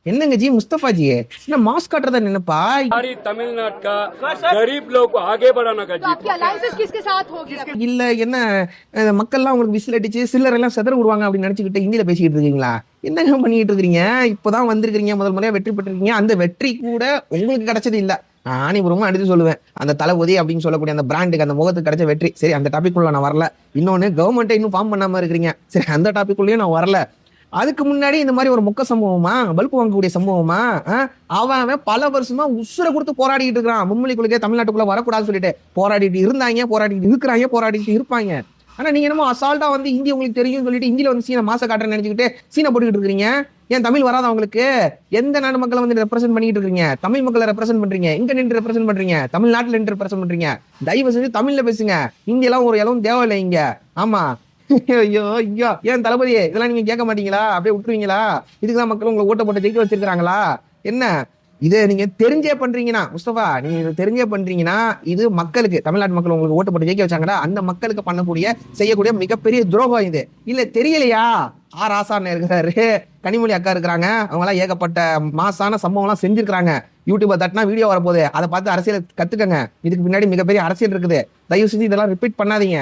என்னங்க G Mustafa G என்ன mask काटறதா நினைப்பா सारी तमिलनाडु का गरीब लोग को आगे बढ़ाना का तो आपकी अलायंसेस किसके साथ होगी இல்ல என்ன மக்கள்லாம் உங்களுக்கு விசில் அடிச்சு சில்லறை எல்லாம் செதற விடுவாங்க அப்படின்னு நினைச்சுக்கிட்டு ஹிந்தியில பேசிக்கிட்டு இருக்கீங்களா? என்னங்க பண்ணிட்டு இருக்கீங்க? இப்பதான் வந்திருக்கீங்க, முதல் முறையா வெற்றி பெற்றிருக்கீங்க. அந்த வெற்றி கூட உங்களுக்கு கிடைச்சது இல்ல. ஆணிபுரமும் அடித்து சொல்லுவேன், அந்த தளபதி அப்படின்னு சொல்லக்கூடிய அந்த பிராண்டுக்கு அந்த முகத்துக்கு கிடைச்ச வெற்றி. சரி, அந்த டாபிக் உள்ள நான் வரல. இன்னொன்னு கவர்மெண்ட்டை இன்னும் ஃபார்ம் பண்ணாம இருக்கிறீங்க. சரி, அந்த டாபிக் உள்ளேயும் நான் வரல. அதுக்கு முன்னாடி இந்த மாதிரி ஒரு மொக்க சம்பவமா, பல்பு வாங்கக்கூடிய சம்பவமா, அவன் பல வருஷமா உசுரை கொடுத்து போராடிட்டு இருக்கிறான். மும்மொழிக்குள்ளே தமிழ்நாட்டுக்குள்ள வரக்கூடாதுன்னு சொல்லிட்டு போராடிட்டு இருந்தாங்க, போராடிட்டு இருக்கிறாங்க, போராடிட்டு இருப்பாங்க. ஆனா நீங்க என்னமோ அசால்ட்டா வந்து ஹிந்தி உங்களுக்கு தெரியும் சொல்லிட்டு ஹிந்தியில வந்து சீனை மாச காட்டுறேன்னு நினைச்சுக்கிட்டு சீனை போட்டுக்கிட்டு இருக்கீங்க. ஏன் தமிழ் வராதா உங்களுக்கு? எந்த நாடு மக்களை வந்து ரெப்ரசென்ட் பண்ணிட்டு இருக்கீங்க? தமிழ் மக்களை ரெப்ரசென்ட் பண்றீங்க, இங்க நின்று ரெப்ரசென்ட் பண்றீங்க, தமிழ்நாட்டுல நின்று ரெப்ரசென்ட் பண்றீங்க. தயவு செஞ்சு தமிழ்ல பேசுங்க. ஹிந்தி எல்லாம் ஒரு இளவும் தேவையில்லை இங்க. ஆமா, ஐயோ ஐயோ, ஏன் தளபதி இதெல்லாம் நீங்க கேட்க மாட்டீங்களா? அப்படியே விட்டுருவீங்களா? இதுக்குதான் மக்கள் உங்களை ஓட்ட போட்டு ஜெயிக்க வச்சிருக்காங்களா என்ன? இதை நீங்க தெரிஞ்சே பண்றீங்கன்னா முஸ்தபா, நீங்க இதை தெரிஞ்சே பண்றீங்கன்னா இது மக்களுக்கு, தமிழ்நாட்டு மக்கள் உங்களுக்கு ஓட்டு போட்டு ஜெயிக்க வச்சாங்களா, அந்த மக்களுக்கு பண்ணக்கூடிய செய்யக்கூடிய மிகப்பெரிய துரோகம் இது. இல்ல தெரியலையா? ஆர் ஆசான்னு இருக்கிறாரு, கனிமொழி அக்கா இருக்கிறாங்க, அவங்க எல்லாம் ஏகப்பட்ட மாசான சம்பவம் எல்லாம் செஞ்சிருக்காங்க. யூடியூப தட்டினா வீடியோ வரப்போகுது, அதை பார்த்து அரசியல் கத்துக்கங்க. இதுக்கு பின்னாடி மிகப்பெரிய அரசியல் இருக்குது. தயவு செஞ்சு இதெல்லாம் ரிப்பீட் பண்ணாதீங்க.